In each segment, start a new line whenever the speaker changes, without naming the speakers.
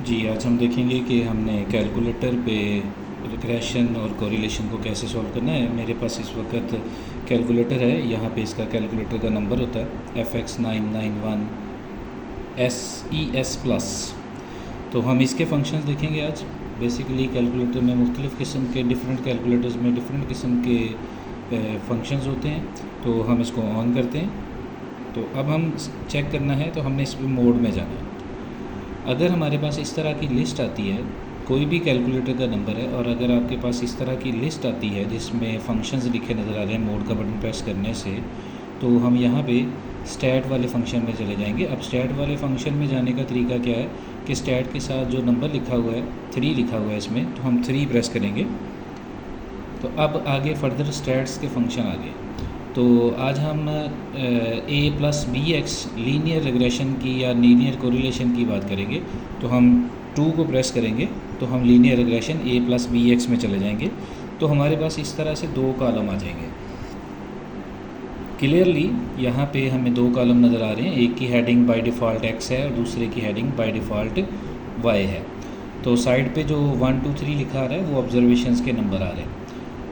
जी, आज हम देखेंगे कि हमने कैलकुलेटर पे रिग्रेशन और कोरिलेशन को कैसे सॉल्व करना है। मेरे पास इस वक्त कैलकुलेटर है, यहाँ पे इसका कैलकुलेटर का नंबर होता है FX991SES+। तो हम इसके फंक्शंस देखेंगे आज। बेसिकली कैलकुलेटर में मुख्तलिफ़ किस्म के डिफरेंट कैलकुलेटर्स में डिफरेंट किस्म के फंक्शंस होते हैं। तो हम इसको ऑन करते हैं। तो अब हम चेक करना है, तो हमने इस मोड में जाना है। अगर हमारे पास इस तरह की लिस्ट आती है, कोई भी कैलकुलेटर का नंबर है, और अगर आपके पास इस तरह की लिस्ट आती है जिसमें फंक्शंस लिखे नज़र आ रहे हैं मोड का बटन प्रेस करने से, तो हम यहाँ पे स्टैट वाले फंक्शन में चले जाएंगे। अब स्टैट वाले फंक्शन में जाने का तरीका क्या है कि स्टैट के साथ जो नंबर लिखा हुआ है 3 लिखा हुआ है इसमें, तो हम 3 प्रेस करेंगे। तो अब आगे फर्दर स्टैट्स के फंक्शन आ गए। तो आज हम a+bx लीनियर रिग्रेशन की या लीनियर कोरिलेशन की बात करेंगे। तो हम 2 को प्रेस करेंगे तो हम लीनियर रिग्रेशन a+bx में चले जाएंगे। तो हमारे पास इस तरह से 2 कॉलम आ जाएंगे। क्लियरली यहाँ पे हमें 2 कॉलम नज़र आ रहे हैं। एक की हेडिंग बाय डिफ़ॉल्ट x है और दूसरे की हेडिंग बाय डिफ़ॉल्ट y है। तो साइड पे जो 1 2 3 लिखा आ रहा है वो ऑब्जर्वेशंस के नंबर आ रहे हैं।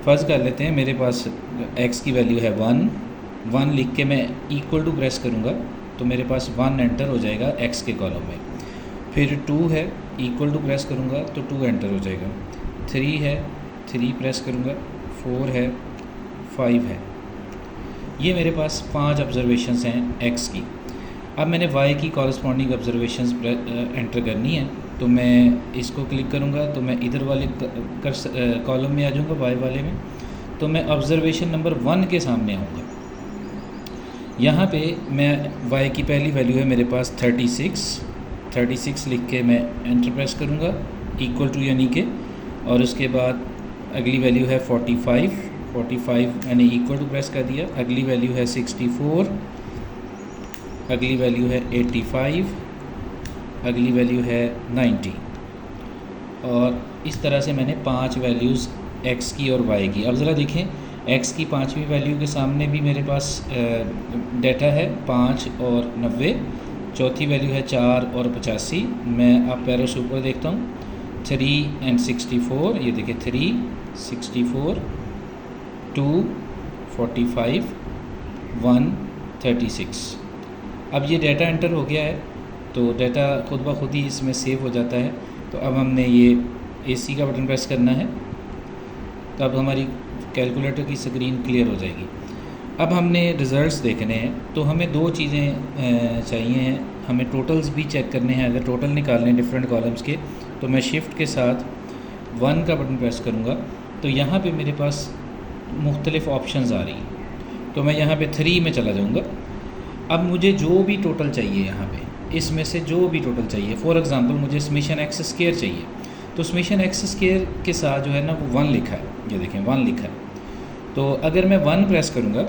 फ़र्ज़ कर लेते हैं मेरे पास x की वैल्यू है 1 लिख के मैं इक्वल टू प्रेस करूँगा तो मेरे पास 1 एंटर हो जाएगा x के कॉलम में। फिर 2 है, इक्वल टू प्रेस करूँगा तो 2 एंटर हो जाएगा। 3 है, 3 प्रेस करूँगा। 4 है, 5 है। ये मेरे पास 5 ऑब्जर्वेशंस हैं x की। अब मैंने y की कॉरस्पॉन्डिंग ऑब्जर्वेशंस एंटर करनी है। तो मैं इसको क्लिक करूँगा तो मैं इधर वाले कॉलम में आ जाऊँगा, y वाले में। तो मैं ऑब्जर्वेशन नंबर 1 के सामने आऊँगा। यहाँ पे मैं y की पहली वैल्यू है मेरे पास 36 लिख के मैं एंटर प्रेस करूँगा इक्वल टू यानी कि, और उसके बाद अगली वैल्यू है 45 मैंने इक्वल टू प्रेस कर दिया। अगली वैल्यू है 64, अगली वैल्यू है 85, अगली वैल्यू है 90। और इस तरह से मैंने 5 वैल्यूज़ x की और y की। अब ज़रा देखें, x की 5वीं वैल्यू के सामने भी मेरे पास डाटा है 5 और 90। चौथी वैल्यू है 4 और 85। मैं अब पैरों से ऊपर देखता हूँ, 3 और 64। ये देखिए 3, 64, 2, 45, 1, 36। अब ये डाटा एंटर हो गया है तो डाटा खुद ब खुद ही इसमें सेव हो जाता है। तो अब हमने ये AC का बटन प्रेस करना है तो अब हमारी कैलकुलेटर की स्क्रीन क्लियर हो जाएगी। अब हमने रिज़ल्ट्स देखने हैं तो हमें 2 चीज़ें चाहिए हैं। हमें टोटल्स भी चेक करने हैं। अगर टोटल निकालने डिफरेंट कॉलम्स के तो मैं शिफ्ट के साथ 1 का बटन प्रेस करूँगा तो यहाँ पे मेरे पास मुख्तलिफ़ ऑप्शंस आ रही हैं। तो मैं यहाँ पे 3 में चला जाऊँगा। अब मुझे जो भी टोटल चाहिए यहाँ पे, इसमें से जो भी टोटल चाहिए, फॉर एग्ज़ाम्पल मुझे समेशन x स्क्वायर चाहिए। तो समेशन x स्क्वायर के साथ जो है ना वो 1 लिखा है। ये देखें 1 लिखा है। तो अगर मैं 1 प्रेस करूँगा,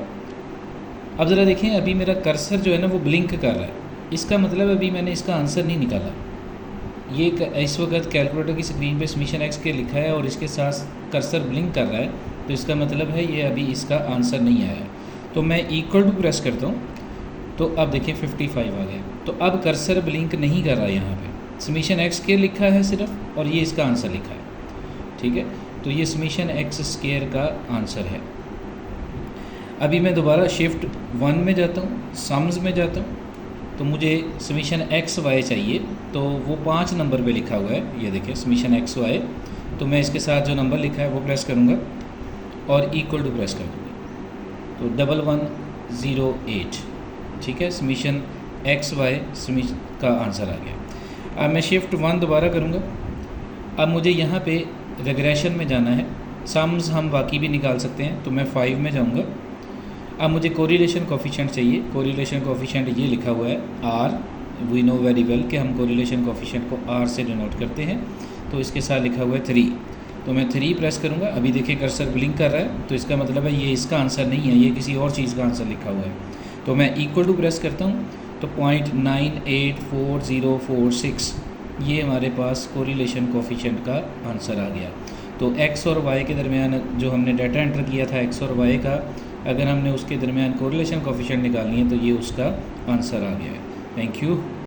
अब ज़रा देखें अभी मेरा कर्सर जो है ना वो ब्लिंक कर रहा है। इसका मतलब अभी मैंने इसका आंसर नहीं निकाला। ये इस वक्त कैलकुलेटर की स्क्रीन पे समेशन x के लिखा है और इसके साथ कर्सर ब्लिंक कर रहा है, तो इसका मतलब है ये अभी इसका आंसर नहीं आया है। तो मैं इक्वल टू प्रेस करता हूँ तो अब देखिए 55 आ गया। तो अब कर्सर ब्लिंक नहीं कर रहा है। यहाँ पे समेशन x के लिखा है सिर्फ, और ये इसका आंसर लिखा है। ठीक है, तो ये समेशन x स्क्वायर का आंसर है। अभी मैं दोबारा शिफ्ट 1 में जाता हूँ, सम्स में जाता हूँ, तो मुझे समेशन x y चाहिए। तो वो 5 नंबर पे लिखा हुआ है। ये देखिए समेशन x y। तो मैं इसके साथ जो नंबर लिखा है वो प्रेस करूँगा और इक्वल टू प्रेस कर दूँगा तो 1108। ठीक है, समेशन x y समेशन का आंसर आ गया। अब मैं शिफ्ट 1 दोबारा करूँगा। अब मुझे यहाँ पे रिग्रेशन में जाना है। सम्स हम बाकी भी निकाल सकते हैं, तो मैं 5 में जाऊँगा। अब मुझे कोरिलेशन कोफिशिएंट चाहिए। कोरिलेशन कोफिशिएंट ये लिखा हुआ है R। We know very well कि हम कोरिलेशन कोफिशिएंट को R से डिनोट करते हैं। तो इसके साथ लिखा हुआ है 3। तो मैं 3 प्रेस करूँगा। अभी देखिए कर्सर ब्लिंक कर रहा है, तो इसका मतलब है ये इसका आंसर नहीं है, ये किसी और चीज़ का आंसर लिखा हुआ है। तो मैं इक्वल टू प्रेस करता हूँ तो 0.98446 ये हमारे पास कोरिलेशन कोफिशिएंट का आंसर आ गया। तो x और y के दरमियान जो हमने डाटा एंटर किया था x और y का, अगर हमने उसके दरमियान कोरिलेशन कोफिशिएंट निकालनी है तो ये उसका आंसर आ गया है। Thank you.